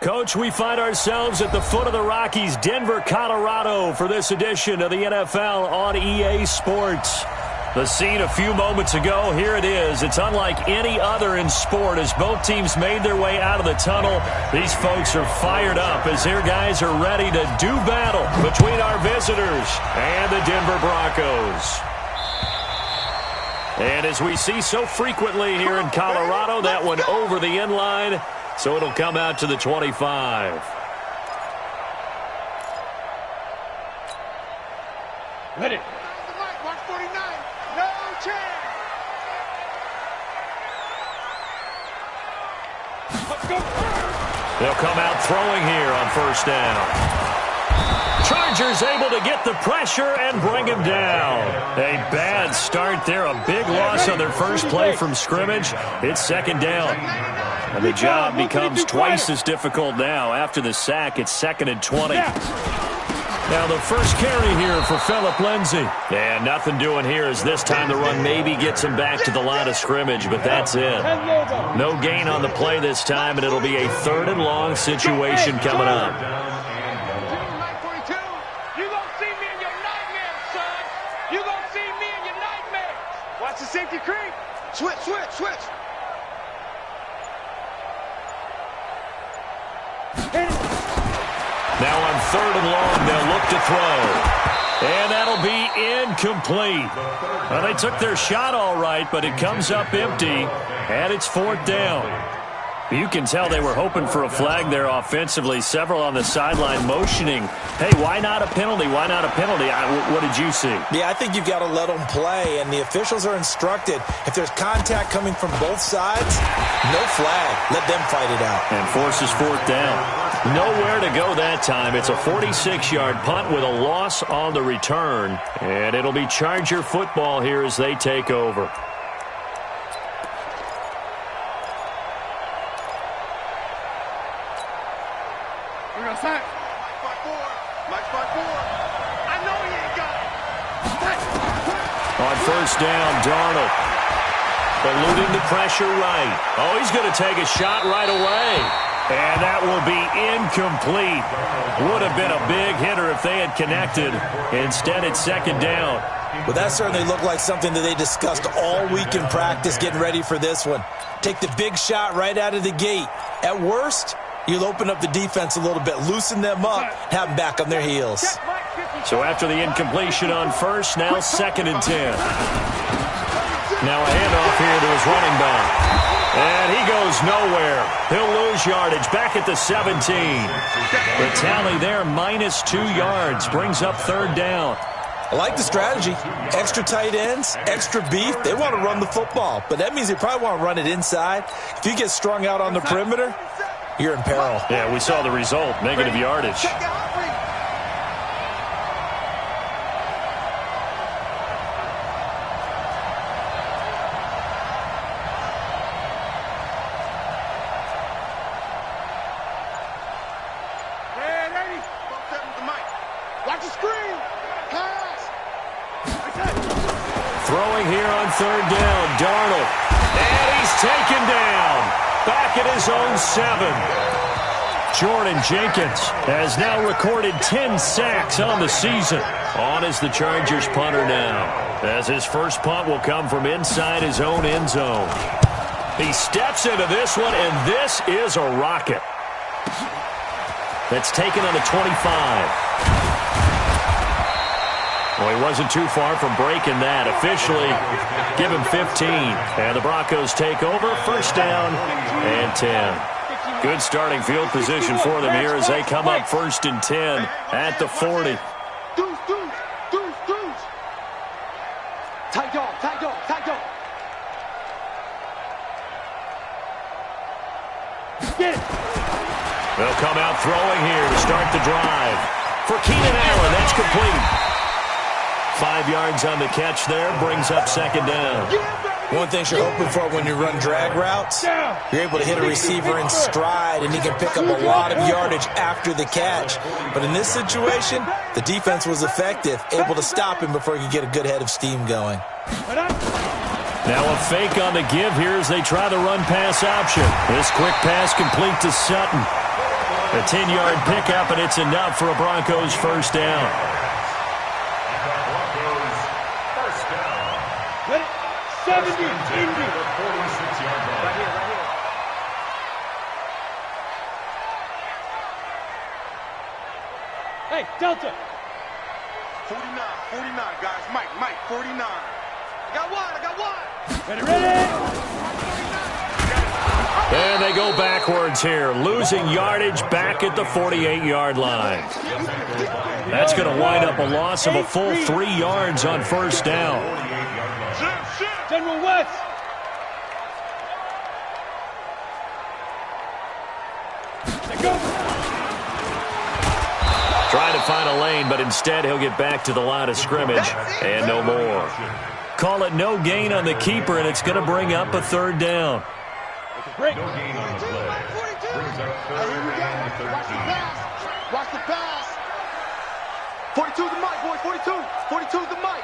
Coach, we find ourselves at the foot of the Rockies, Denver, Colorado, for this edition of the NFL on EA Sports. The scene a few moments ago, here it is. It's unlike any other in sport as both teams made their way out of the tunnel. These folks are fired up as their guys are ready to do battle between our visitors and the Denver Broncos. And as we see so frequently here in Colorado, that one over the end line, so it'll come out to the 25. Ready. They'll come out throwing here on first down. Chargers able to get the pressure and bring him down. A bad start there, a big loss on their first play from scrimmage. It's second down. And the job becomes twice as difficult now. After the sack, it's 2nd and 20. Now the first carry here for Phillip Lindsay. And nothing doing here as this time the run maybe gets him back to the line of scrimmage, but that's it. No gain on the play this time, and it'll be a 3rd and long situation coming up. You're going to see me in your nightmares, son. You're going to see me in your nightmares. Watch the safety creep. Switch. Now on 3rd and long, they'll look to throw. And that'll be incomplete. Well, they took their shot all right, but it comes up empty, and it's 4th down. You can tell they were hoping for a flag there offensively. Several on the sideline motioning, hey, why not a penalty? Why not a penalty? What did you see? Yeah, I think you've got to let them play, and the officials are instructed. If there's contact coming from both sides, no flag. Let them fight it out. And forces 4th down. Nowhere to go that time. It's a 46-yard punt with a loss on the return. And it'll be Charger football here as they take over. On first down, Darnold. Eluding the pressure right. Oh, he's going to take a shot right away. And that will be incomplete. Would have been a big hitter if they had connected. Instead, it's 2nd down. Well, that certainly looked like something that they discussed all week in practice, getting ready for this one. Take the big shot right out of the gate. At worst, you'll open up the defense a little bit, loosen them up, have them back on their heels. So after the incompletion on first, now 2nd and 10. Now a handoff here to his running back. And he goes nowhere. He'll lose yardage back at the 17. The tally there, -2 yards, brings up 3rd down. I like the strategy. Extra tight ends, extra beef. They want to run the football, but that means they probably want to run it inside. If you get strung out on the perimeter, you're in peril. Yeah, we saw the result, negative yardage. Throwing here on 3rd down, Darnold. And he's taken down. Back at his own 7. Jordan Jenkins has now recorded 10 sacks on the season. On is the Chargers punter now, as his first punt will come from inside his own end zone. He steps into this one, and this is a rocket. That's taken on the 25. Well, he wasn't too far from breaking that. Officially, give him 15. And the Broncos take over. First down and 10. Good starting field position for them here as they come up 1st and 10 at the 40. Tight dog. Get it. They'll come out throwing here to start the drive. For Keenan Allen, that's complete. 5 yards on the catch there, brings up 2nd down. One thing you're hoping for when you run drag routes, you're able to hit a receiver in stride, and he can pick up a lot of yardage after the catch. But in this situation, the defense was effective, able to stop him before he could get a good head of steam going. Now a fake on the give here as they try the run-pass option. This quick pass complete to Sutton. A 10-yard pickup, and it's enough for a Broncos first down. Ready? 70, Indy. Right here, right here. Hey, Delta. 49, guys. Mike, 49. I got one. Ready. And they go backwards here, losing yardage back at the 48-yard line. That's going to wind up a loss of a full 3 yards on first down. General West. Trying to find a lane, but instead he'll get back to the line of scrimmage and no more. Call it no gain on the keeper, and it's going to bring up a third down. Break. No gain on the play. Brings up third and 13. Watch the pass. 42 is the mic, boys. 42. 42 is the mic.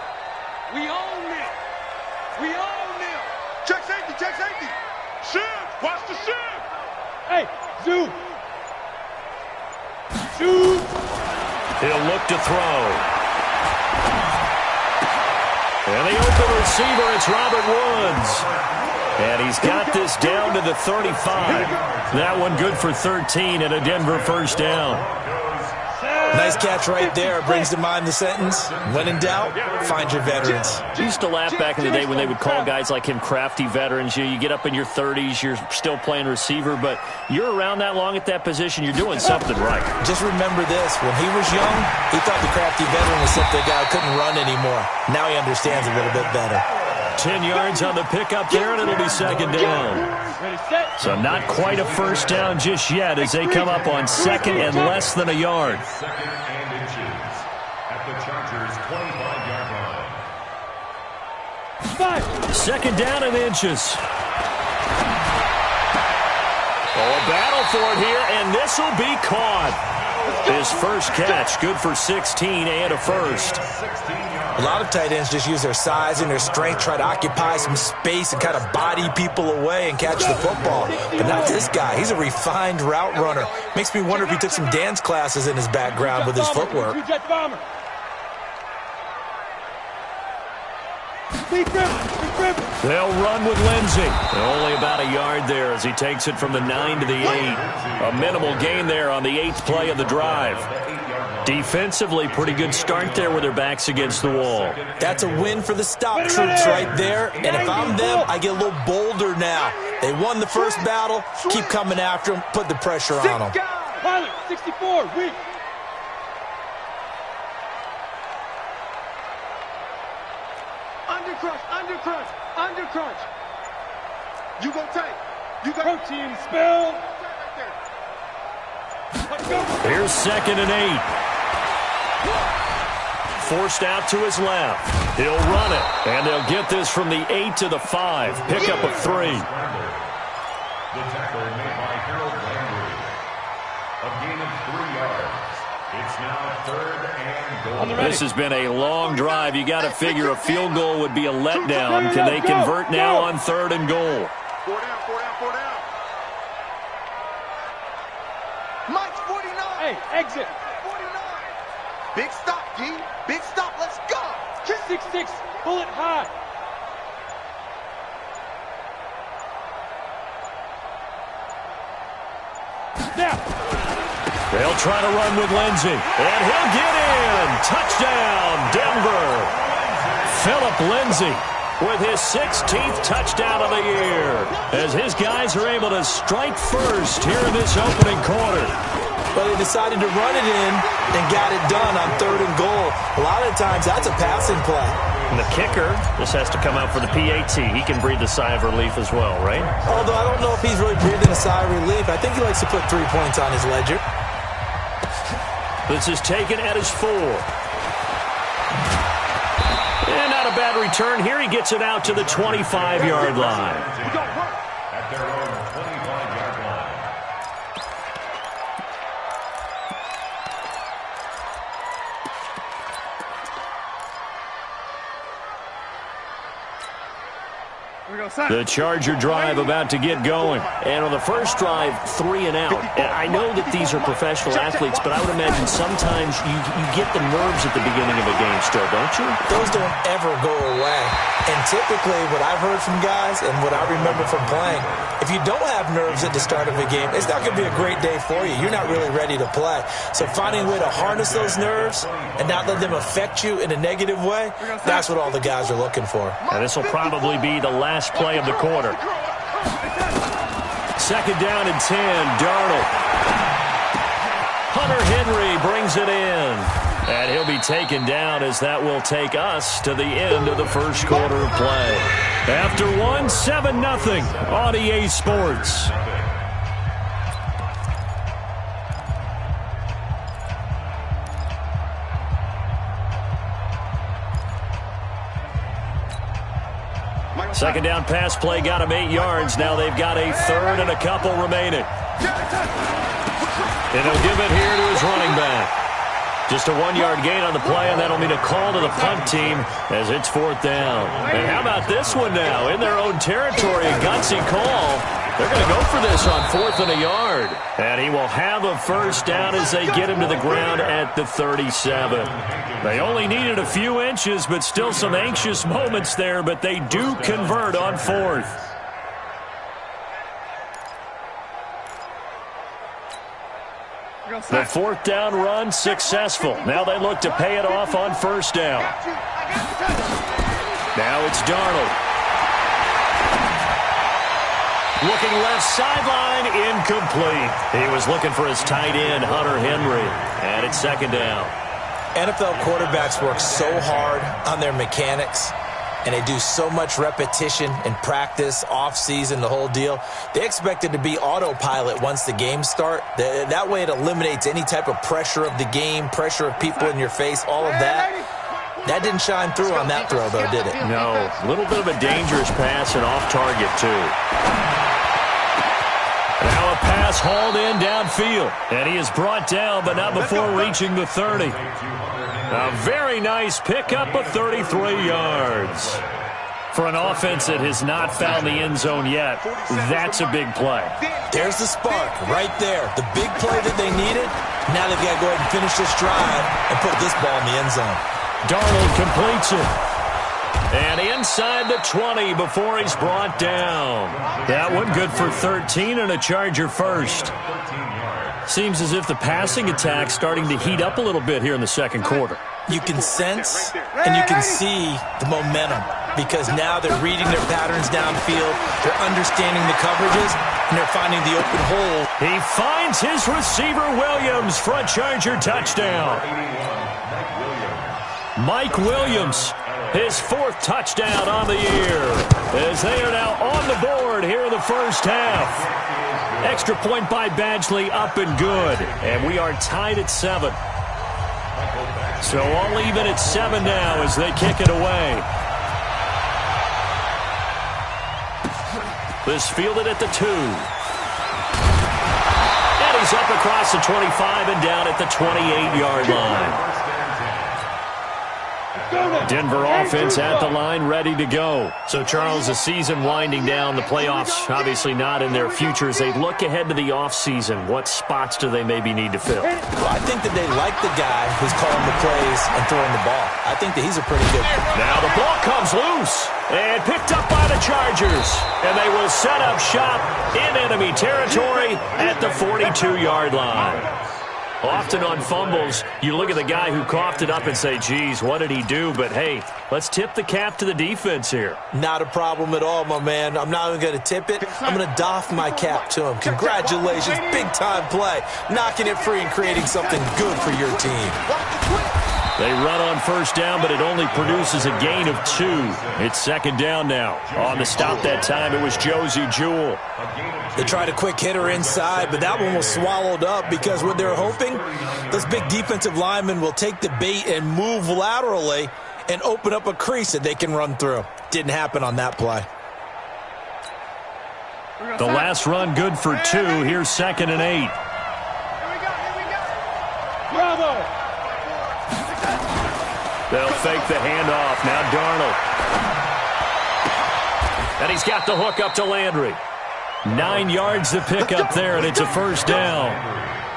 We own it. Check safety. Shift. Watch the shift. Hey, Zoo. Zoo. He'll look to throw. And the open receiver, it's Robert Woods. And he's got this down to the 35. That one good for 13 and a Denver first down. Nice catch right there. Brings to mind the sentence, when in doubt, find your veterans. I used to laugh back in the day when they would call guys like him crafty veterans. You get up in your 30s, you're still playing receiver, but you're around that long at that position, you're doing something right. Just remember this. When he was young, he thought the crafty veteran was simply a guy who couldn't run anymore. Now he understands a little bit better. 10 yards on the pickup there, and it'll be second down. So not quite a first down just yet as they come up on second and less than a yard. Second and inches at the Chargers' 25-yard line. Second down and inches. Oh, a battle for it here, and this will be caught. His first catch, good for 16 and a first. A lot of tight ends just use their size and their strength, try to occupy some space and kind of body people away and catch the football. But not this guy. He's a refined route runner. Makes me wonder if he took some dance classes in his background with his footwork. They'll run with Lindsey. Only about a yard there as he takes it from the 9 to the 8. A minimal gain there on the 8th play of the drive. Defensively, pretty good start there with their backs against the wall. That's a win for the stop troops right there. And if I'm them, I get a little bolder now. They won the first battle. Keep coming after them. Put the pressure on them. Pilot, 64, weak. Under crunch. You go take. You got protein spill. Let's go. Here's second and 8. Forced out to his left. He'll run it. And they'll get this from the 8 to the 5. Pick up a 3. The tackle made by Harold Landry. A gain of 3 yards. It's now third and goal. This has been a long drive. You got to figure a field goal would be a letdown. Can they convert now on third and goal? 4 down. Mike's 49. Hey, exit. 49. Big stop, G. Big stop. Let's go. 6-6, bullet high. Now. They'll try to run with Lindsey. And he'll get in. Touchdown, Denver. Philip Lindsey with his 16th touchdown of the year as his guys are able to strike first here in this opening quarter. But they decided to run it in and got it done on third and goal. A lot of times that's a passing play. And the kicker, this has to come out for the PAT. He can breathe a sigh of relief as well, right? Although I don't know if he's really breathing a sigh of relief. I think he likes to put 3 points on his ledger. This is taken at his 4. And not a bad return here. He gets it out to the 25-yard line. At their own 25-yard line. The Charger drive about to get going. And on the first drive, 3 and out. And I know that these are professional athletes, but I would imagine sometimes you get the nerves at the beginning of a game still, don't you? Those don't ever go away. And typically what I've heard from guys and what I remember from playing, if you don't have nerves at the start of a game, it's not going to be a great day for you. You're not really ready to play. So finding a way to harness those nerves and not let them affect you in a negative way, that's what all the guys are looking for. And this will probably be the last play of the quarter. Second down and 10, Darnold. Hunter Henry brings it in. And he'll be taken down as that will take us to the end of the first quarter of play. After one, 7-0 on EA Sports. Second down pass play got him 8 yards. Now they've got a third and a couple remaining. And he'll give it here to his running back. Just a 1-yard gain on the play, and that'll mean a call to the punt team as it's 4th down. And how about this one now? In their own territory, a gutsy call. They're going to go for this on 4th and a yard. And he will have a first down as they get him to the ground at the 37. They only needed a few inches, but still some anxious moments there, but they do convert on 4th. The 4th down run successful. Now they look to pay it off on first down. Now it's Darnold. Looking left sideline, incomplete. He was looking for his tight end, Hunter Henry. And it's second down. NFL quarterbacks work so hard on their mechanics, and they do so much repetition in practice, off-season, the whole deal. They expect it to be autopilot once the games start. That way it eliminates any type of pressure of the game, pressure of people in your face, all of that. That didn't shine through on that throw, though, did it? No. A little bit of a dangerous pass and off target, too. Now a pass hauled in downfield. And he is brought down, but not before reaching the 30. A very nice pickup of 33 yards. For an offense that has not found the end zone yet, that's a big play. There's the spark right there. The big play that they needed. Now they've got to go ahead and finish this drive and put this ball in the end zone. Darnold completes it. And inside the 20 before he's brought down. That one good for 13 and a Charger first. Seems as if the passing attack's starting to heat up a little bit here in the second quarter. You can sense and you can see the momentum because now they're reading their patterns downfield, they're understanding the coverages, and they're finding the open hole. He finds his receiver Williams for a Charger touchdown. Mike Williams, his 4th touchdown on the year, as they are now on the board here in the first half. Extra point by Badgley, up and good. And we are tied at 7. So all even at 7 now as they kick it away. This fielded at the 2. And he's up across the 25 and down at the 28-yard line. Denver offense at the line, ready to go. So, Charles, the season winding down, the playoffs obviously not in their future. As they look ahead to the offseason, what spots do they maybe need to fill? Well, I think that they like the guy who's calling the plays and throwing the ball. I think that he's a pretty good... Now the ball comes loose and picked up by the Chargers. And they will set up shop in enemy territory at the 42-yard line. Often on fumbles, you look at the guy who coughed it up and say, geez, what did he do? But, hey, let's tip the cap to the defense here. Not a problem at all, my man. I'm not even going to tip it. I'm going to doff my cap to him. Congratulations, big-time play. Knocking it free and creating something good for your team. They run on first down, but it only produces a gain of 2. It's second down now. On the stop that time, it was Josie Jewell. They tried a quick hitter inside, but that one was swallowed up because what they're hoping, those big defensive linemen will take the bait and move laterally and open up a crease that they can run through. Didn't happen on that play. The last run good for 2. Here's 2nd and 8. Bravo! They'll fake the handoff. Now Darnold. And he's got the hook up to Landry. 9 yards to pick up there, and it's a first down.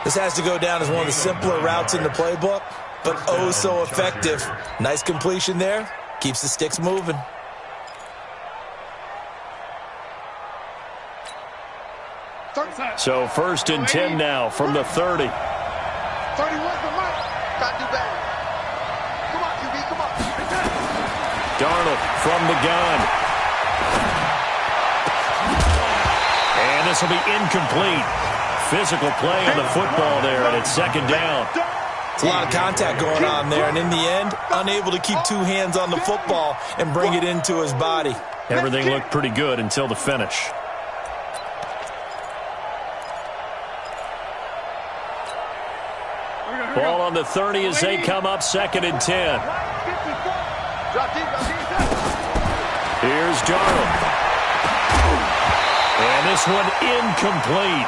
This has to go down as one of the simpler routes in the playbook, but oh so effective. Nice completion there. Keeps the sticks moving. So 1st and 10 now from the 30. 31 for Mike. Got to do better. Come on, QB, come on. Darnold from the gun. And this will be incomplete. Physical play on the football there, and it's 2nd down. It's a lot of contact going on there, and in the end, unable to keep 2 hands on the football and bring it into his body. Everything looked pretty good until the finish. Ball on the 30 as they come up 2nd and 10. Here's Darnold. And this one incomplete.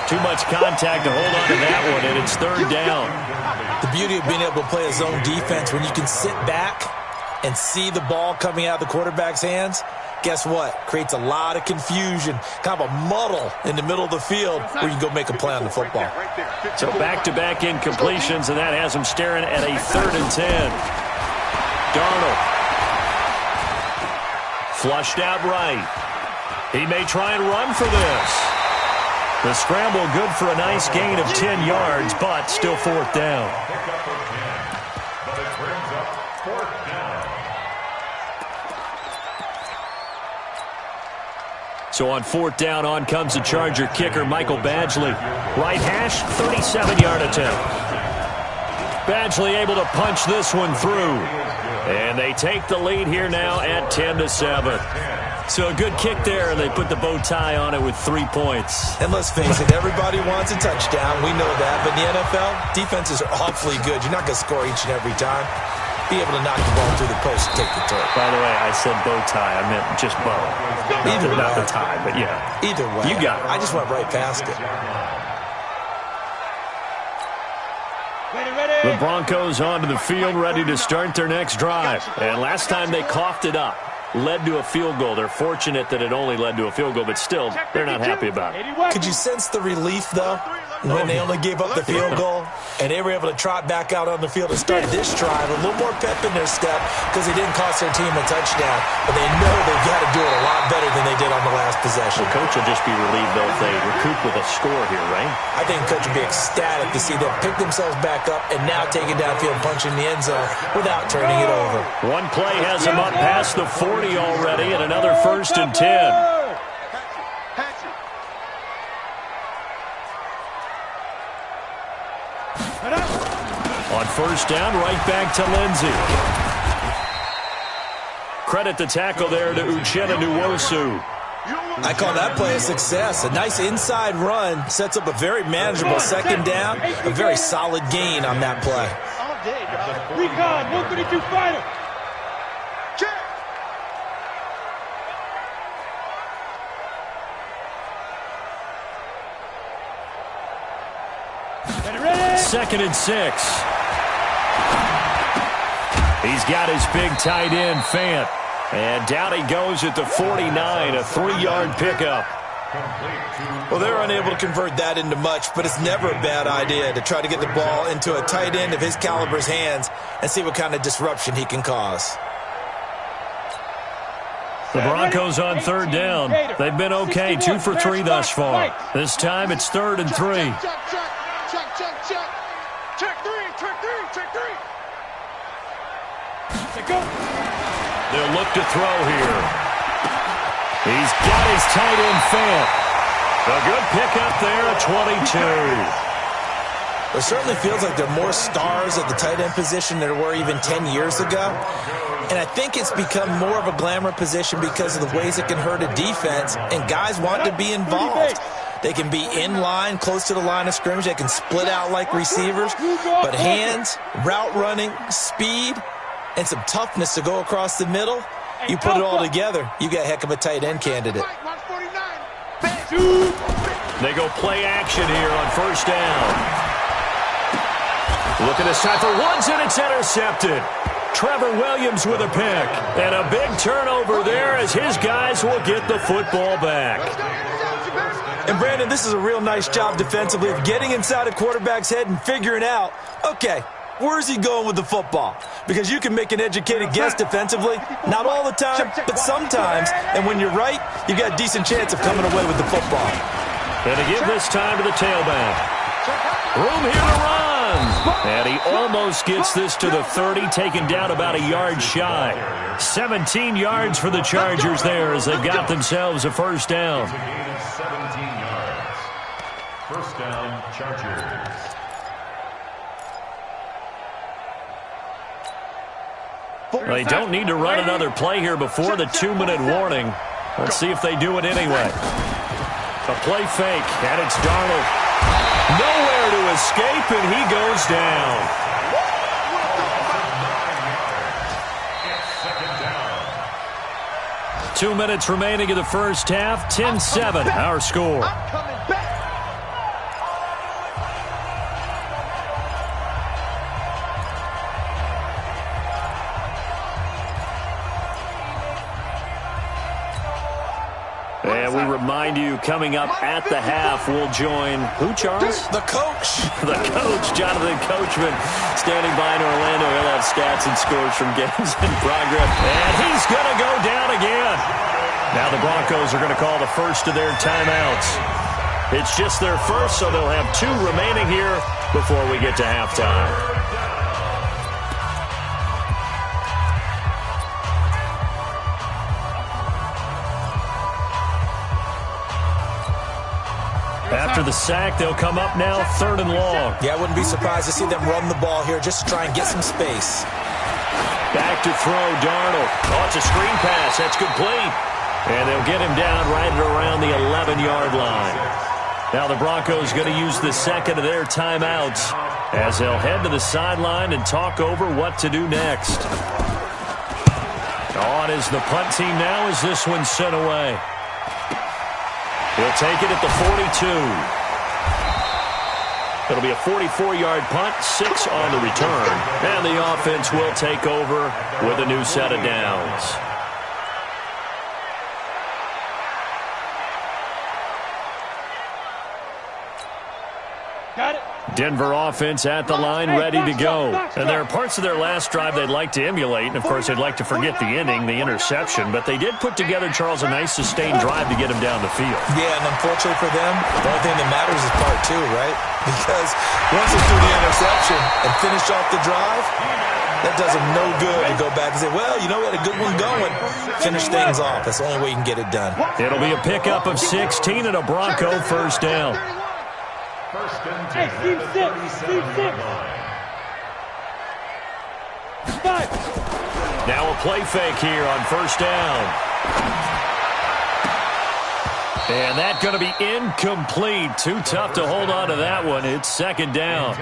Too much contact to hold on to that one, and it's 3rd down. The beauty of being able to play a zone defense, when you can sit back and see the ball coming out of the quarterback's hands, guess what? Creates a lot of confusion, kind of a muddle in the middle of the field where you can go make a play on the football. So back-to-back incompletions, and that has him staring at a 3rd and 10. Darnold. Flushed out right. He may try and run for this. The scramble good for a nice gain of 10 yards, but still 4th down. But it brings up 4th down. So on 4th down, on comes the Charger kicker, Michael Badgley. Right hash, 37-yard attempt. Badgley able to punch this one through. And they take the lead here now at 10-7. So a good kick there, and they put the bow tie on it with 3 points. And let's face it, everybody wants a touchdown. We know that. But in the NFL, defenses are awfully good. You're not going to score each and every time. Be able to knock the ball through the post and take the turn. By the way, I said bow tie. I meant just bow. Either not way. the tie, but yeah. Either way. You got it. I just went right past it. The Broncos onto the field, ready to start their next drive. And last time they coughed it up. Led to a field goal. They're fortunate that it only led to a field goal, but still, they're not happy about it. Could you sense the relief, though, when they only gave up the field goal and they were able to trot back out on the field and start this drive? A little more pep in their step because they didn't cost their team a touchdown, but they know they've got to do it a lot better than they did on the last possession. The coach will just be relieved, though, if they recoup with a score here, right? I think the coach will be ecstatic to see them pick themselves back up and now take it downfield and punch in the end zone without turning it over. One play has them up past the 40 already, and another 1st and 10. On 1st down, right back to Lindsey. Credit the tackle there to Uchenna Nwosu. I call that play a success. A nice inside run sets up a very manageable 2nd down, a very solid gain on that play. All day, dog. Recon, 132 fighter. Check. Ready? 2nd and 6. He's got his big tight end, Fant. And down he goes at the 49, a 3-yard pickup. Well, they're unable to convert that into much, but it's never a bad idea to try to get the ball into a tight end of his caliber's hands and see what kind of disruption he can cause. The Broncos on 3rd down. They've been okay, 2 for 3 thus far. This time it's 3rd and 3. Check, check, check. Check 3, check 3, check 3. Check go. They'll look to throw here. He's got his tight end, Fant. A good pickup there at 22. It certainly feels like there are more stars at the tight end position than there were even 10 years ago. And I think it's become more of a glamour position because of the ways it can hurt a defense, and guys want to be involved. They can be in line, close to the line of scrimmage. They can split out like receivers. But hands, route running, speed, and some toughness to go across the middle, you put it all together, you got a heck of a tight end candidate. They go play action here on 1st down. Looking this time for Woods, and it's intercepted. Trevor Williams with a pick. And a big turnover there as his guys will get the football back. And, Brandon, this is a real nice job defensively of getting inside a quarterback's head and figuring out, okay, where's he going with the football? Because you can make an educated guess defensively. Not all the time, but sometimes. And when you're right, you've got a decent chance of coming away with the football. And to give this time to the tailback. Room here to run. And he almost gets this to the 30, taken down about a yard shy. 17 yards for the Chargers there as they've got themselves a first down. 17 yards. First down, Chargers. They don't need to run another play here before the 2-minute warning. Let's see if they do it anyway. A play fake, and it's Darnold. Nowhere to escape, and he goes down. 2 minutes remaining in the first half. 10-7, our score. And we remind you, coming up at the half, we'll join who, Charles? The coach. The coach, Jonathan Coachman, standing by in Orlando. He'll have stats and scores from games in progress. And he's going to go down again. Now the Broncos are going to call the first of their timeouts. It's just their first, so they'll have 2 remaining here before we get to halftime. After the sack, they'll come up now 3rd and long. Yeah, I wouldn't be surprised to see them run the ball here just to try and get some space. Back to throw, Darnold. Oh, it's a screen pass. That's complete. And they'll get him down right around the 11-yard line. Now the Broncos going to use the second of their timeouts as they'll head to the sideline and talk over what to do next. On is the punt team now as this one's sent away. He'll take it at the 42. It'll be a 44-yard punt, 6 on the return. And the offense will take over with a new set of downs. Got it. Denver offense at the line, ready to go. And there are parts of their last drive they'd like to emulate. And, of course, they'd like to forget the inning, the interception. But they did put together, Charles, a nice sustained drive to get him down the field. Yeah, and unfortunately for them, the only thing that matters is part 2, right? Because once they do the interception and finish off the drive, that does them no good to go back and say, well, you know, we had a good one going. Finish things off. That's the only way you can get it done. It'll be a pickup of 16 and a Bronco first down. First and 10. Hey, Steve 6. Now a play fake here on first down. And that's going to be incomplete. Too tough to hold on to that one. It's second down.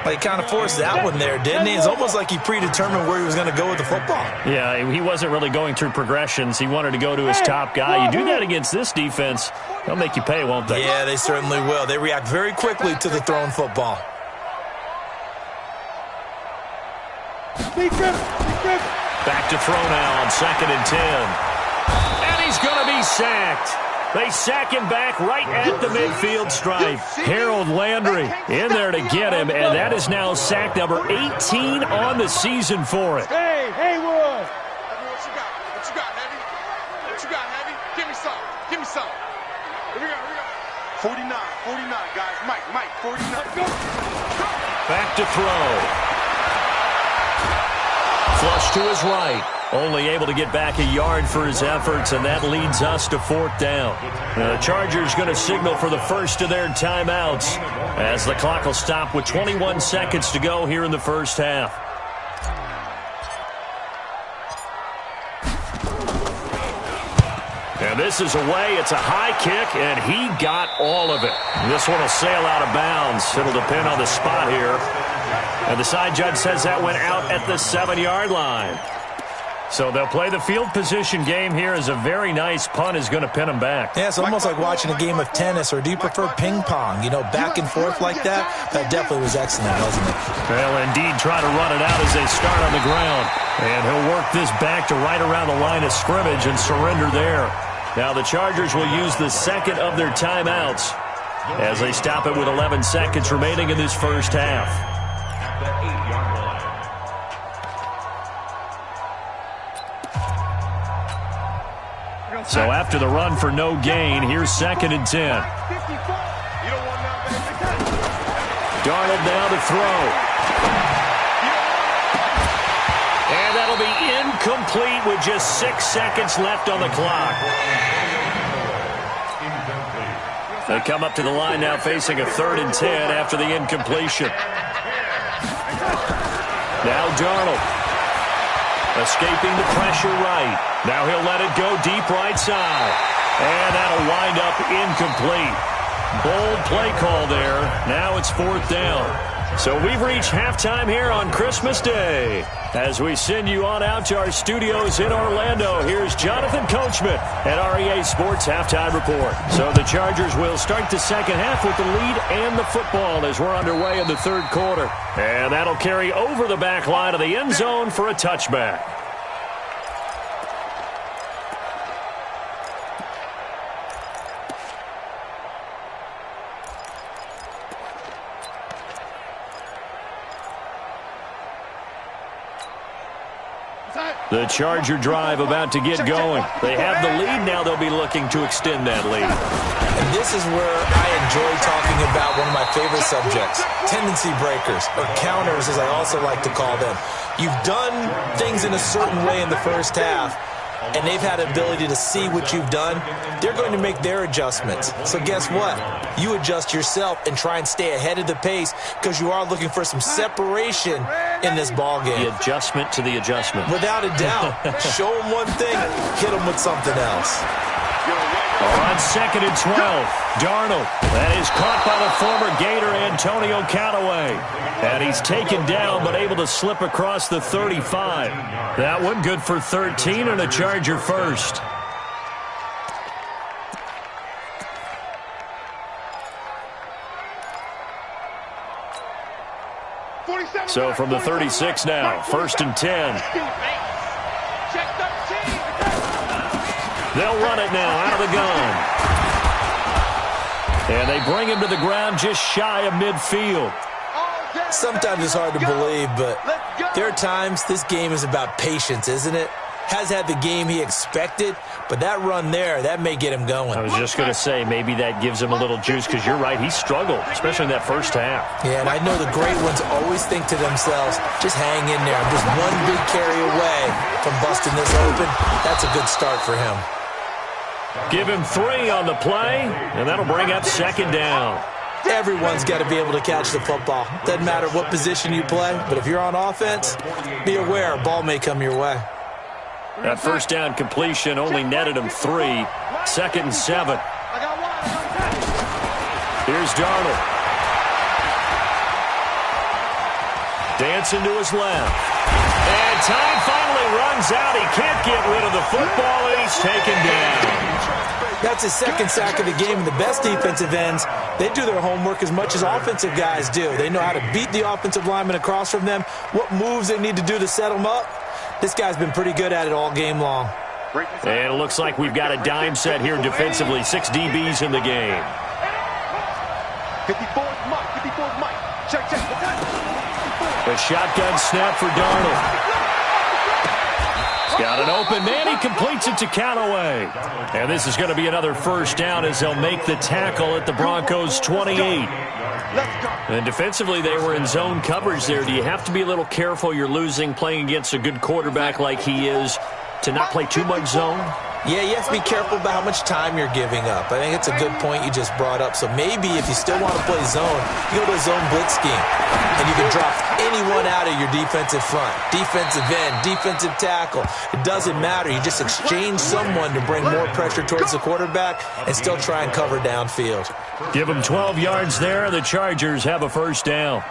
He kind of forced that one there, didn't he? It's almost like he predetermined where he was going to go with the football. Yeah, he wasn't really going through progressions. He wanted to go to his top guy. You do that against this defense, they'll make you pay, won't they? Yeah, they certainly will. They react very quickly to the thrown football. Back to throw now on 2nd and 10. And he's going to be sacked. They sack him back right at the midfield stripe. Harold Landry in there to get him, and that is now sack number 18 on the season for it. Hey, Haywood. What you got? What you got, Heavy? What you got, Heavy? Give me some. Give me some. Here we go. 49, guys. Mike, 49. Go. Back to throw. Flush to his right. Only able to get back a yard for his efforts, and that leads us to 4th down. The Chargers going to signal for the first of their timeouts as the clock will stop with 21 seconds to go here in the first half. And this is away. It's a high kick, and he got all of it. This one will sail out of bounds. It'll depend on the spot here. And the side judge says that went out at the 7-yard line. So they'll play the field position game here as a very nice punt is going to pin them back. Yeah, it's almost like watching a game of tennis, or do you prefer ping pong? You know, back and forth like that? That definitely was excellent, wasn't it? They'll indeed try to run it out as they start on the ground. And he'll work this back to right around the line of scrimmage and surrender there. Now the Chargers will use the second of their timeouts as they stop it with 11 seconds remaining in this first half. At the 8-yard line. So after the run for no gain, here's 2nd and 10. Darnold now to throw. And that'll be incomplete with just 6 seconds left on the clock. They come up to the line now facing a 3rd and 10 after the incompletion. Now Darnold. Escaping the pressure right. Now he'll let it go deep right side. And that'll wind up incomplete. Bold play call there. Now it's 4th down. So we've reached halftime here on Christmas Day. As we send you on out to our studios in Orlando, here's Jonathan Coachman at REA Sports Halftime Report. So the Chargers will start the second half with the lead and the football as we're underway in the 3rd quarter. And that'll carry over the back line of the end zone for a touchback. The Charger drive about to get going. They have the lead. Now they'll be looking to extend that lead. And this is where I enjoy talking about one of my favorite subjects, tendency breakers, or counters as I also like to call them. You've done things in a certain way in the first half, and they've had the ability to see what you've done. They're going to make their adjustments. So guess what? You adjust yourself and try and stay ahead of the pace because you are looking for some separation in this ball game. The adjustment to the adjustment. Without a doubt. Show them one thing, hit them with something else. On 2nd and 12, Darnold. That is caught by the former Gator Antonio Callaway. And he's taken down but able to slip across the 35. That one good for 13 and a Charger first. So from the 36 now, 1st and 10. They'll run it now out of the gun. And they bring him to the ground just shy of midfield. Sometimes it's hard to believe, but there are times this game is about patience, isn't it? Has had the game he expected, but that run there, that may get him going. I was just going to say, maybe that gives him a little juice, because you're right, he struggled, especially in that first half. Yeah, and I know the great ones always think to themselves, just hang in there. I'm just one big carry away from busting this open. That's a good start for him. Give him 3 on the play, and that'll bring up 2nd down. Everyone's got to be able to catch the football. Doesn't matter what position you play, but if you're on offense, be aware a ball may come your way. That first down completion only netted him 3. 2nd and 7. Here's Darnold. Dancing to his left. And time finally runs out. He can't get rid of the football, and he's taken down. That's his 2nd sack of the game. And the best defensive ends, they do their homework as much as offensive guys do. They know how to beat the offensive lineman across from them, what moves they need to do to set them up. This guy's been pretty good at it all game long. And it looks like we've got a dime set here defensively. 6 DBs in the game. 54th Mike, 54th Mike. Check. A shotgun snap for Darnold. He's got an open man. He completes it to Callaway. And this is going to be another first down as they'll make the tackle at the Broncos' 28. And defensively, they were in zone coverage there. Do you have to be a little careful? You're losing playing against a good quarterback like he is to not play too much zone? Yeah, you have to be careful about how much time you're giving up. I think it's a good point you just brought up. So maybe if you still want to play zone, you go to a zone blitz scheme. And you can drop anyone out of your defensive front. Defensive end, defensive tackle. It doesn't matter. You just exchange someone to bring more pressure towards the quarterback and still try and cover downfield. Give them 12 yards there. The Chargers have a first down.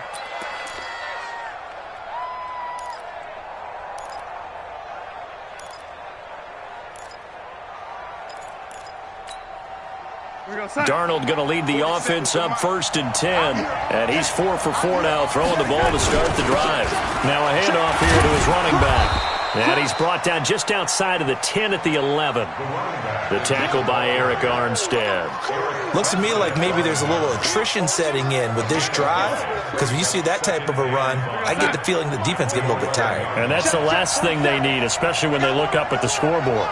Darnold going to lead the offense up 1st and 10. And he's 4 for 4 now, throwing the ball to start the drive. Now a handoff here to his running back. And he's brought down just outside of the 10 at the 11. The tackle by Eric Armstead. Looks to me like maybe there's a little attrition setting in with this drive, because when you see that type of a run, I get the feeling the defense getting a little bit tired. And that's the last thing they need, especially when they look up at the scoreboard.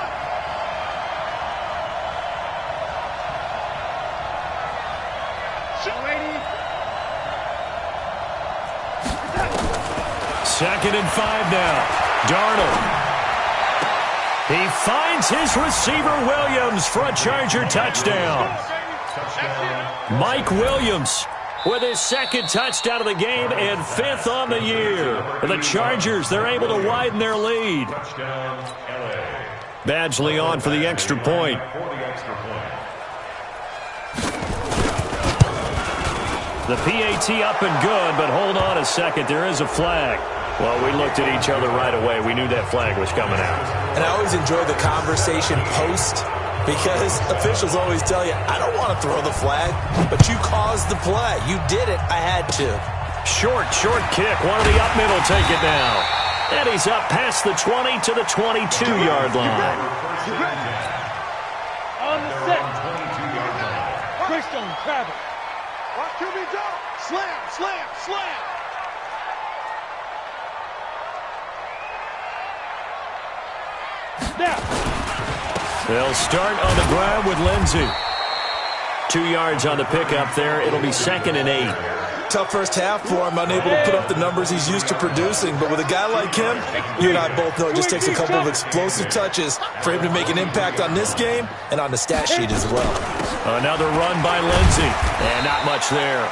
Second and 5 now. Darnold. He finds his receiver Williams for a Charger touchdown. Mike Williams with his 2nd touchdown of the game and 5th on the year. The Chargers, they're able to widen their lead. Badgley on for the extra point. The PAT up and good, but hold on a second. There is a flag. Well, we looked at each other right away. We knew that flag was coming out. And I always enjoy the conversation post, because officials always tell you, I don't want to throw the flag, but you caused the play. You did it. I had to. Short kick. One of the up middle take it now. And he's up past the 20 to the 22-yard line. On the set. Christian Travis. Watch QB go. Slam, slam, slam. They'll start on the ground with Lindsey. 2 yards on the pickup there. It'll be 2nd and 8. Tough first half for him, unable to put up the numbers he's used to producing. But with a guy like him, you and I both know it just takes a couple of explosive touches for him to make an impact on this game and on the stat sheet as well. Another run by Lindsey. And not much there.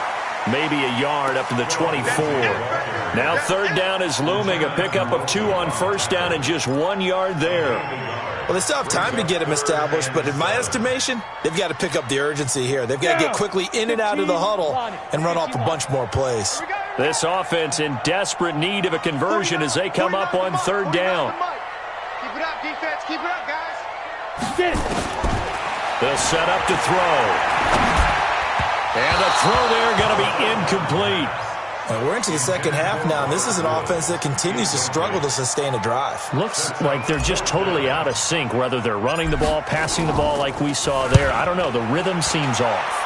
Maybe a yard up to the 24. Now 3rd down is looming. A pickup of 2 on 1st down and just 1 yard there. Well, they still have time to get him established, but in my estimation, they've got to pick up the urgency here. They've got to get quickly in and out of the huddle and run off a bunch more plays. This offense in desperate need of a conversion as they come up on 3rd down. Keep it up, defense. Keep it up, guys. They'll set up to throw. And the throw there going to be incomplete. And we're into the second half now, and this is an offense that continues to struggle to sustain a drive. Looks like they're just totally out of sync, whether they're running the ball, passing the ball like we saw there. I don't know. The rhythm seems off.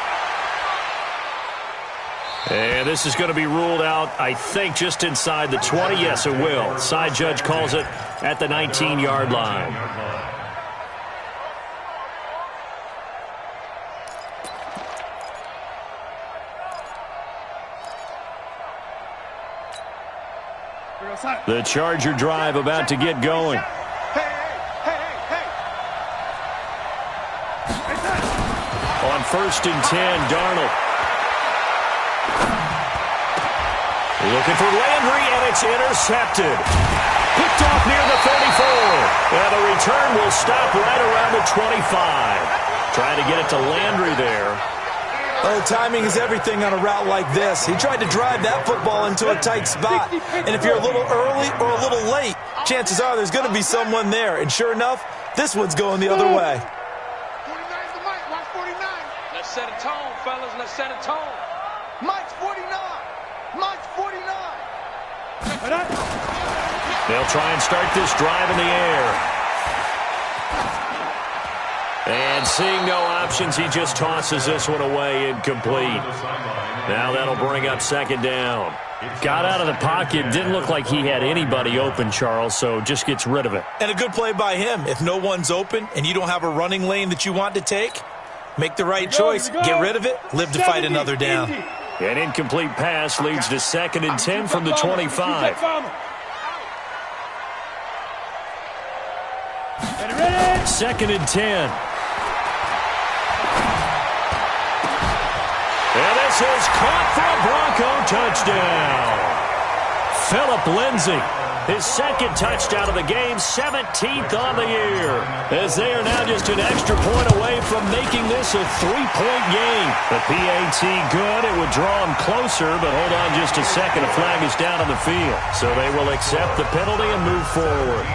And this is going to be ruled out, I think, just inside the 20. Yes, it will. Side judge calls it at the 19-yard line. The Charger drive about to get going. On 1st and 10, Darnold. Looking for Landry, and it's intercepted. Picked off near the 34. And the return will stop right around the 25. Trying to get it to Landry there. Oh, timing is everything on a route like this. He tried to drive that football into a tight spot. And if you're a little early or a little late, chances are there's going to be someone there. And sure enough, this one's going the other way. 49's the Mike. Watch 49. Let's set a tone, fellas. Let's set a tone. Mike's 49. Mike's 49. They'll try and start this drive in the air. And seeing no options, he just tosses this one away, incomplete. Now that'll bring up 2nd down. Got out of the pocket, didn't look like he had anybody open, Charles, so just gets rid of it. And a good play by him. If no one's open and you don't have a running lane that you want to take, make the right choice, get rid of it, live to fight another down. An incomplete pass leads to 2nd and 10 from the 25. 2nd and 10. And this is caught for a Bronco touchdown. Phillip Lindsay, his 2nd touchdown of the game, 17th on the year. As they are now just an extra point away from making this a 3-point game. The PAT good. It would draw them closer, but hold on just a second. A flag is down on the field. So they will accept the penalty and move forward.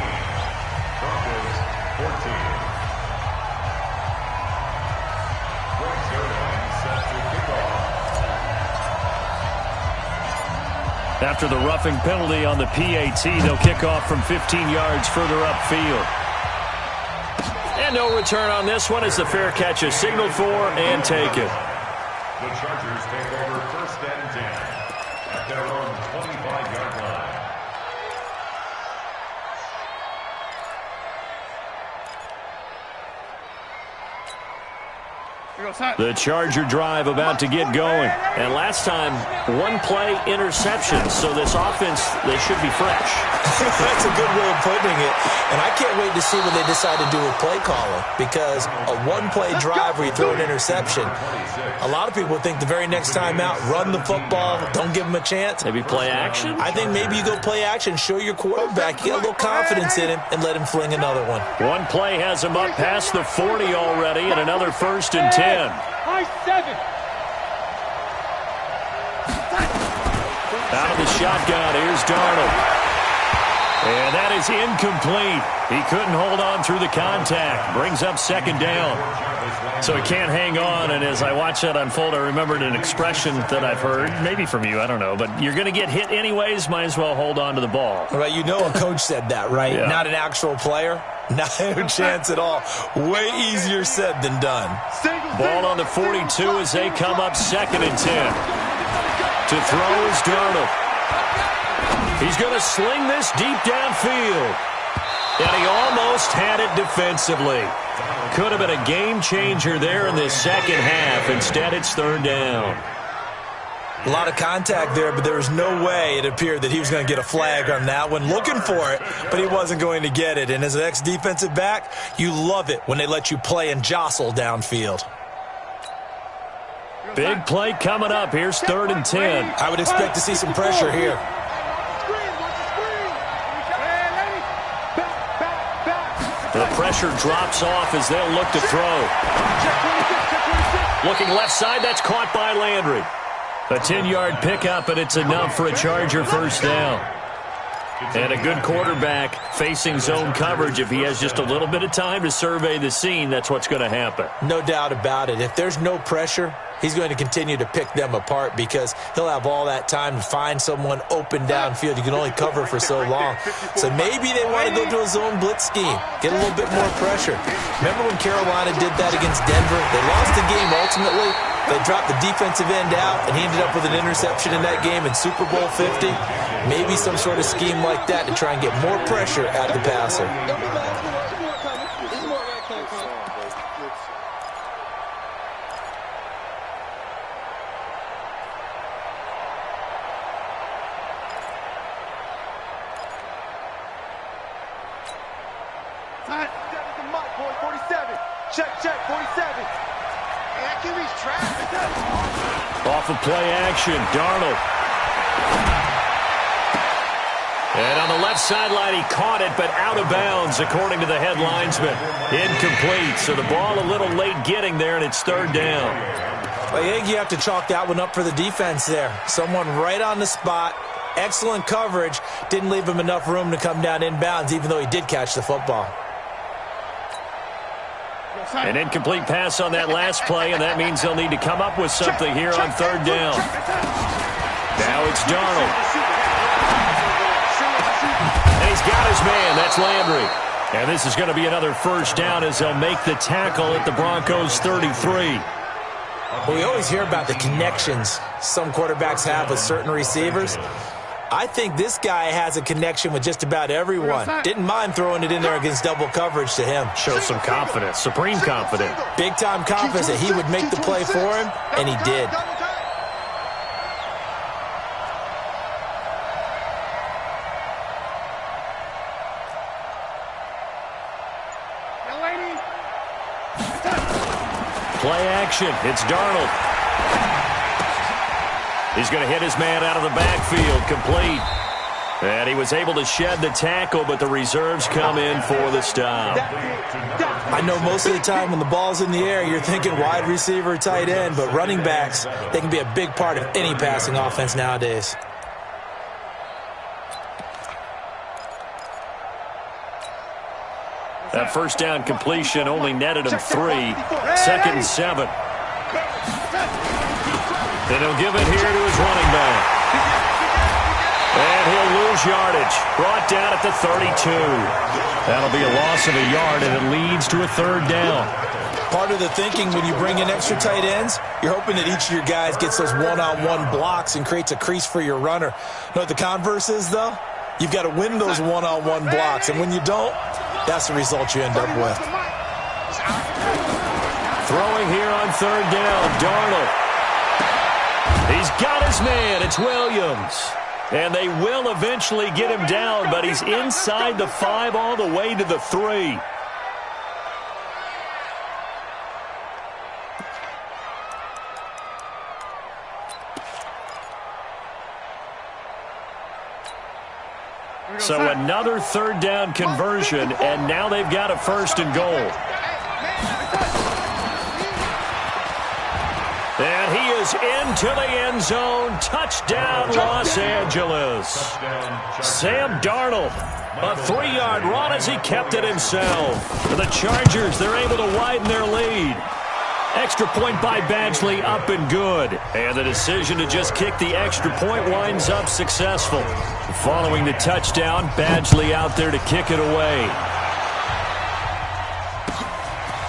After the roughing penalty on the PAT, they'll kick off from 15 yards further upfield. And no return on this one as the fair catch is signaled for and taken. The Chargers take over 1st and 10 at their own 25-yard line. The Charger drive about to get going. And last time, one-play interception. So this offense, they should be fresh. That's a good way of putting it. And I can't wait to see what they decide to do with play calling. Because a one-play drive where you throw an interception, a lot of people think the very next time out, run the football, don't give them a chance. Maybe play action? I think maybe you go play action, show your quarterback, you get a little confidence in him, and let him fling another one. One play has him up past the 40 already, and another 1st and 10. Out of the shotgun, here's Darnold. And that is incomplete. He couldn't hold on through the contact. Brings up 2nd down. So he can't hang on, and as I watch that unfold, I remembered an expression that I've heard, maybe from you, I don't know, but you're going to get hit anyways, might as well hold on to the ball. Right, you know a coach said that, right? Yeah. Not an actual player. No chance at all. Way easier said than done. Ball on the 42 as they come up 2nd and 10. To throw is Darnold. He's going to sling this deep downfield. And he almost had it defensively. Could have been a game changer there in this second half. Instead, it's 3rd down. A lot of contact there, but there was no way it appeared that he was going to get a flag on that one. Looking for it, but he wasn't going to get it. And as an ex-defensive back, you love it when they let you play and jostle downfield. Big play coming up. Here's 3rd and 10. I would expect to see some pressure here. The pressure drops off as they'll look to throw. Looking left side, that's caught by Landry. A 10-yard pickup, and it's enough for a Charger 1st down. And a good quarterback facing zone coverage. If he has just a little bit of time to survey the scene, that's what's going to happen. No doubt about it. If there's no pressure, he's going to continue to pick them apart because he'll have all that time to find someone open downfield. You can only cover for so long. So maybe they want to go to a zone blitz scheme, get a little bit more pressure. Remember when Carolina did that against Denver? They lost the game ultimately. They dropped the defensive end out, and he ended up with an interception in that game in Super Bowl 50. Maybe some sort of scheme like that to try and get more pressure at the passer. Check, 47. And QB's trapped. Off of play action, Darnold. And on the left sideline, he caught it, but out of bounds, according to the head linesman. Incomplete, so the ball a little late getting there, and it's 3rd down. Well, I think you have to chalk that one up for the defense there. Someone right on the spot, excellent coverage, didn't leave him enough room to come down inbounds, even though he did catch the football. An incomplete pass on that last play, and that means they'll need to come up with something here on 3rd down. Now it's Darnold. And he's got his man. That's Landry. And this is going to be another 1st down as they'll make the tackle at the Broncos' 33. Well, we always hear about the connections some quarterbacks have with certain receivers. I think this guy has a connection with just about everyone. Didn't mind throwing it in there against double coverage to him. Shows some confidence, supreme confidence. Big-time confidence that he would make the play for him, and he did. Play action. It's Darnold. He's going to hit his man out of the backfield. Complete. And he was able to shed the tackle, but the reserves come in for the stop. I know most of the time when the ball's in the air, you're thinking wide receiver, tight end, but running backs, they can be a big part of any passing offense nowadays. That 1st down completion only netted him 3. 2nd and 7. And he'll give it here to his running back. And he'll lose yardage. Brought down at the 32. That'll be a loss of a yard, and it leads to a third down. Part of the thinking when you bring in extra tight ends, you're hoping that each of your guys gets those one-on-one blocks and creates a crease for your runner. You know what the converse is, though? You've got to win those one-on-one blocks, and when you don't, that's the result you end up with. Throwing here on third down, Darnold. He's got his man. It's Williams. And they will eventually get him down, but he's inside the 5 all the way to the 3. So another third down conversion, and now they've got a first and goal. And he is into the end zone. Touchdown, Los Angeles. Sam Darnold, a 3-yard run as he kept it himself. For the Chargers, they're able to widen their lead. Extra point by Badgley, up and good. And the decision to just kick the extra point winds up successful. Following the touchdown, Badgley out there to kick it away.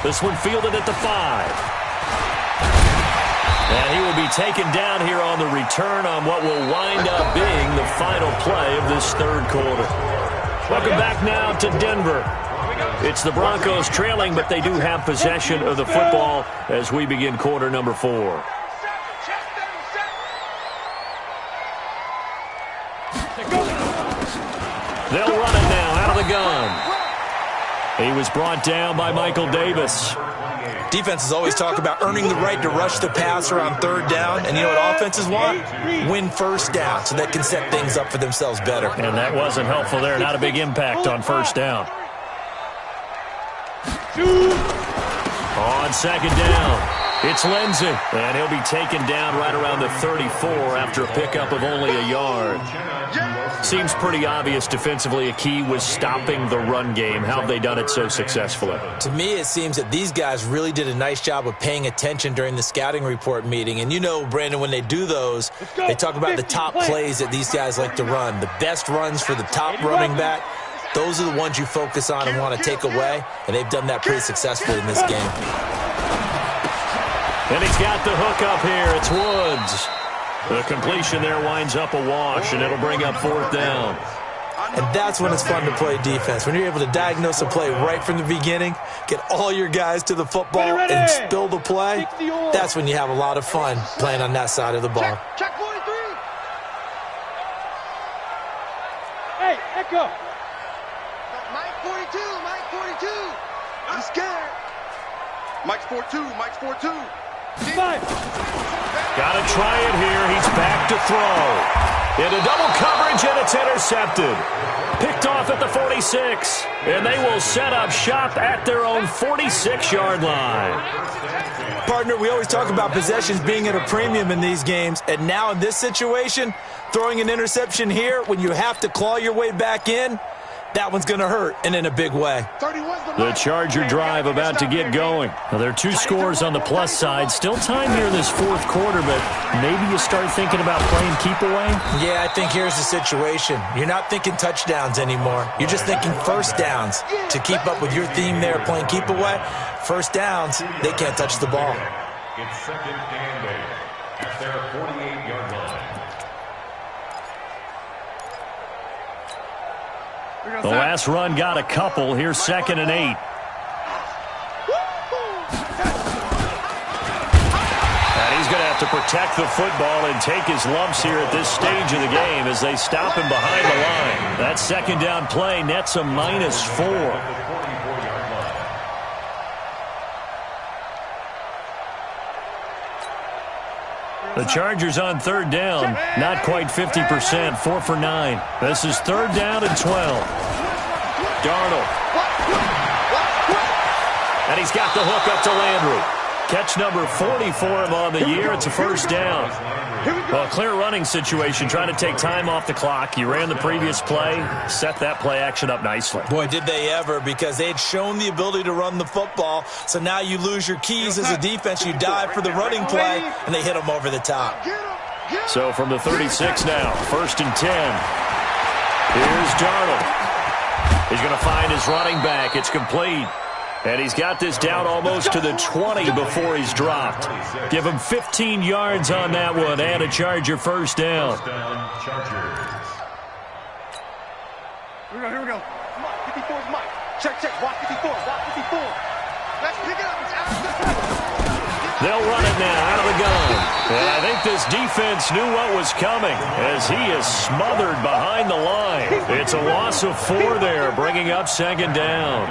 This one fielded at the 5. And he will be taken down here on the return on what will wind up being the final play of this third quarter. Welcome back now to Denver. It's the Broncos trailing, but they do have possession of the football as we begin quarter number 4. They'll run it now out of the gun. He was brought down by Michael Davis. Defenses always talk about earning the right to rush the passer on third down. And you know what offenses want? Win first down so they can set things up for themselves better. And that wasn't helpful there. Not a big impact on first down. On second down, it's Lindsey. And he'll be taken down right around the 34 after a pickup of only a yard. Seems pretty obvious defensively a key was stopping the run game. How have they done it so successfully? To me, it seems that these guys really did a nice job of paying attention during the scouting report meeting. And you know, Brandon, when they do those, they talk about the top plays that these guys like to run. The best runs for the top running back, those are the ones you focus on and want to take away. And they've done that pretty successfully in this game. And he's got the hook up here. It's Woods. The completion there winds up a wash, and it'll bring up fourth down. And that's when it's fun to play defense. When you're able to diagnose a play right from the beginning, get all your guys to the football and spill the play, that's when you have a lot of fun playing on that side of the ball. Check 43. Hey, Echo. Mike 42, Mike 42. I'm scared. Mike's 4-2, Mike's 4-2. 5. Got to try it here. He's back to throw. Into double coverage, and it's intercepted. Picked off at the 46. And they will set up shop at their own 46-yard line. Partner, we always talk about possessions being at a premium in these games. And now in this situation, throwing an interception here when you have to claw your way back in, that one's going to hurt, and in a big way. The Charger drive about to get going. Now, there are 2 scores on the plus side. Still time here in this fourth quarter, but maybe you start thinking about playing keep away? Yeah, I think here's the situation. You're not thinking touchdowns anymore. You're just thinking first downs. To keep up with your theme there, playing keep away, first downs, they can't touch the ball. It's second and 8 at their 48-yard line. The last run got a couple. Here's second and 8. And he's going to have to protect the football and take his lumps here at this stage of the game as they stop him behind the line. That second down play nets a -4. The Chargers on third down, not quite 50%, 4 for 9. This is third down and 12. Darnold. And he's got the hook up to Landry. Catch number 40 for him on the year. It's a first down. Well, clear running situation, trying to take time off the clock. You ran the previous play, set that play action up nicely. Boy, did they ever, because they had shown the ability to run the football. So now you lose your keys as a defense. You dive for the running play, and they hit them over the top. So from the 36 now, 1st and 10. Here's Darnold. He's going to find his running back. It's complete. And he's got this down almost to the 20 before he's dropped. Give him 15 yards on that one and a Charger first down. Here we go. Mike, 54 is Mike. Check, watch 54, watch 54. Let's pick it up. They'll run it now out of the gun. And I think this defense knew what was coming as he is smothered behind the line. It's a loss of 4 there, bringing up 2nd down.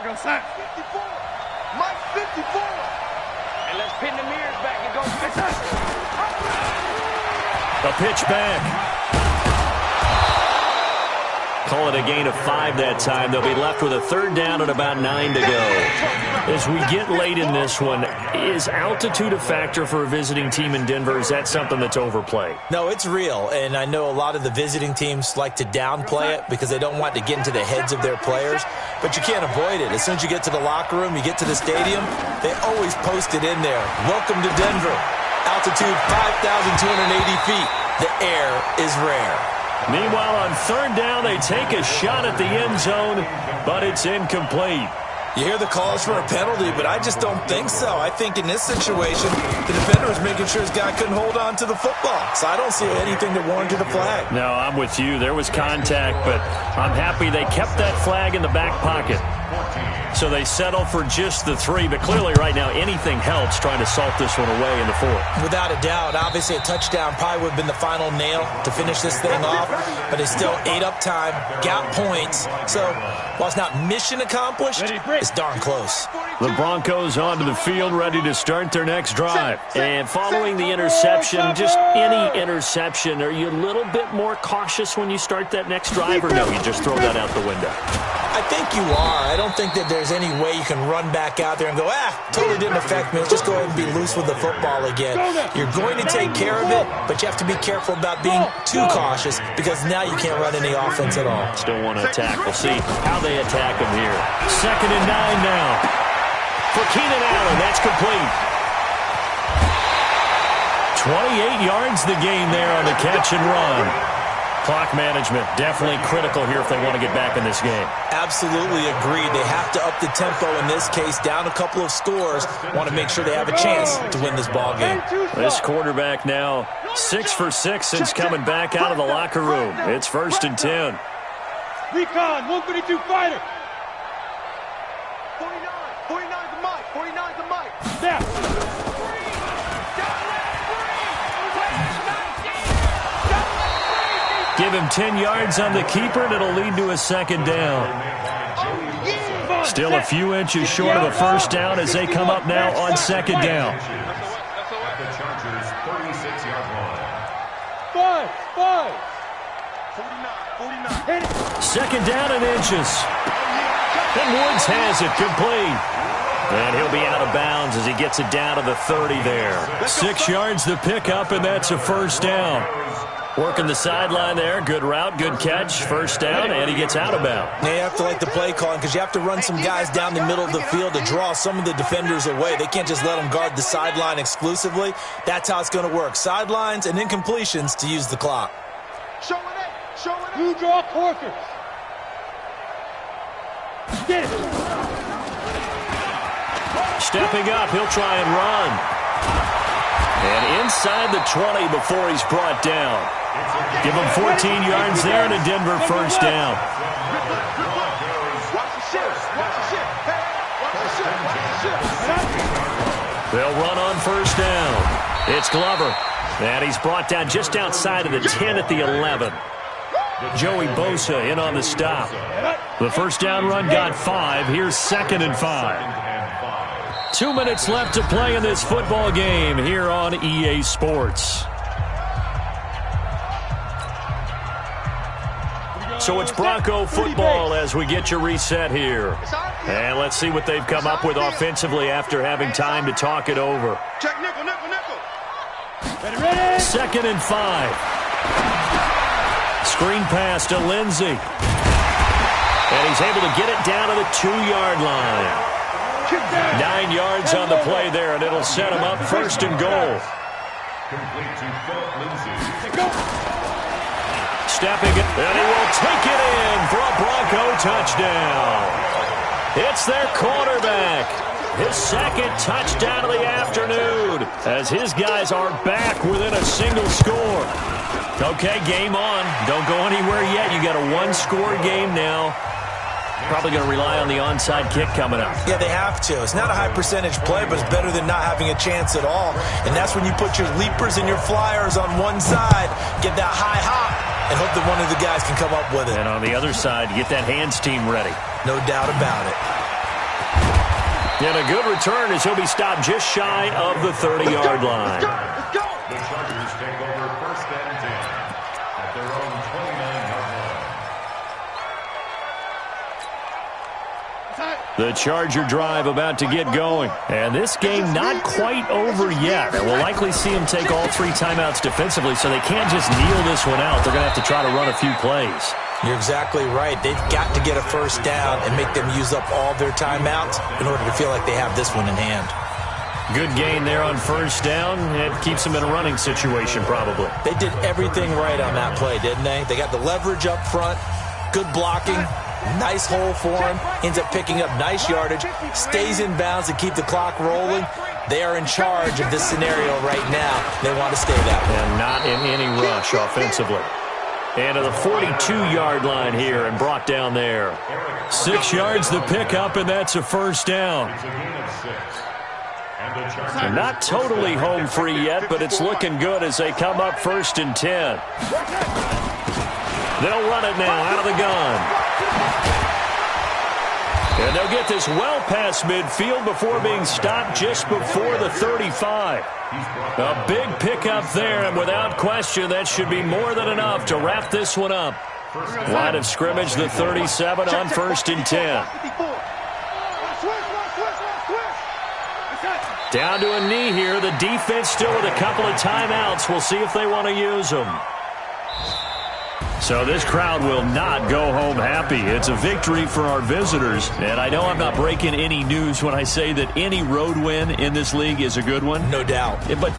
We're going to sign 54. Mike, 54. And let's pin the mirrors back and go. A pitch back. Call it a gain of 5 that time. They'll be left with a 3rd down and about 9 to go. As we get late in this one, is altitude a factor for a visiting team in Denver? Is that something that's overplayed? No, it's real, and I know a lot of the visiting teams like to downplay it because they don't want to get into the heads of their players, but you can't avoid it. As soon as you get to the locker room, you get to the stadium, they always post it in there. Welcome to Denver. Altitude 5,280 feet. The air is rare. Meanwhile, on 3rd down, they take a shot at the end zone, but it's incomplete. You hear the calls for a penalty, but I just don't think so. I think in this situation, the defender was making sure his guy couldn't hold on to the football. So I don't see anything that warranted a flag. No, I'm with you. There was contact, but I'm happy they kept that flag in the back pocket. So they settle for just the 3, but clearly right now anything helps trying to salt this one away in the 4th. Without a doubt, obviously a touchdown probably would have been the final nail to finish this thing off, but it's still 8 up time, got points. So while it's not mission accomplished, it's darn close. The Broncos onto the field ready to start their next drive. And following the interception, just any interception, are you a little bit more cautious when you start that next drive, or no, you just throw that out the window? I think you are. I don't think that there's any way you can run back out there and go, totally didn't affect me. Let's just go ahead and be loose with the football again. You're going to take care of it, but you have to be careful about being too cautious because now you can't run any offense at all. Still want to attack. We'll see how they attack him here. 2nd and 9 now. For Keenan Allen, that's complete. 28 yards the gain there on the catch and run. Clock management definitely critical here if they want to get back in this game. Absolutely agreed. They have to up the tempo in this case, down a couple of scores. Want to make sure they have a chance to win this ball game. This quarterback now 6 for 6 since coming back out of the locker room. It's 1st and 10. Recon, 152 fighter. 49 to Mike. 49 to Mike. Snap. Give him 10 yards on the keeper, and it'll lead to a 2nd down. Still a few inches short of a 1st down as they come up now on 2nd down. The Chargers' 36-yard line. 49. 2nd down and inches. And Woods has it complete. And he'll be out of bounds as he gets it down to the 30 there. 6 yards the pickup, and that's a 1st down. Working the sideline there. Good route, good catch. 1st down, and he gets out of bounds. Now you have to like the play calling because you have to run some guys down the middle of the field to draw some of the defenders away. They can't just let them guard the sideline exclusively. That's how it's going to work. Sidelines and incompletions to use the clock. Show it. You draw Corker. Get it. Stepping up, he'll try and run. And inside the 20 before he's brought down. Give him 14 yards there and a Denver 1st down. They'll run on 1st down. It's Glover. And he's brought down just outside of the 10 at the 11. Joey Bosa in on the stop. The 1st down run got 5. Here's 2nd and 5. 2 minutes left to play in this football game here on EA Sports. So it's Bronco football as we get your reset here. And let's see what they've come up with offensively after having time to talk it over. Check nickel. 2nd and 5. Screen pass to Lindsey. And he's able to get it down to the 2-yard line. 9 yards on the play there, and it'll set him up 1st and goal. Complete to Philip Lindsay. Stepping it, and he will take it in for a Bronco touchdown. It's their quarterback. His 2nd touchdown of the afternoon as his guys are back within a single score. Okay, game on. Don't go anywhere yet. You got a 1-score game now. Probably going to rely on the onside kick coming up. Yeah, they have to. It's not a high percentage play, but it's better than not having a chance at all. And that's when you put your leapers and your flyers on one side, get that high hop, and hope that one of the guys can come up with it. And on the other side, get that hands team ready. No doubt about it. And a good return as he'll be stopped just shy of the 30-yard line. The Chargers take over 1st and 10 at their own 29-yard line. The Charger drive about to get going. And this game not quite over yet. And we'll likely see them take all 3 timeouts defensively, so they can't just kneel this one out. They're going to have to try to run a few plays. You're exactly right. They've got to get a 1st down and make them use up all their timeouts in order to feel like they have this one in hand. Good gain there on 1st down. It keeps them in a running situation probably. They did everything right on that play, didn't they? They got the leverage up front, good blocking, nice hole for him, ends up picking up nice yardage, stays in bounds to keep the clock rolling. They are in charge of this scenario right now. They want to stay that way. And not in any rush offensively. And to the 42-yard line here and brought down there. 6 yards the pickup, and that's a 1st down. It's a gain of 6. And the Chargers They're not totally home free yet, but it's looking good as they come up 1st and 10. They'll run it now out of the gun. And they'll get this well past midfield before being stopped just before the 35. A big pickup there, and without question, that should be more than enough to wrap this one up. Line of scrimmage, the 37 on 1st and 10. Down to a knee here. The defense still with a couple of timeouts. We'll see if they want to use them. So this crowd will not go home happy. It's a victory for our visitors. And I know I'm not breaking any news when I say that any road win in this league is a good one. No doubt. But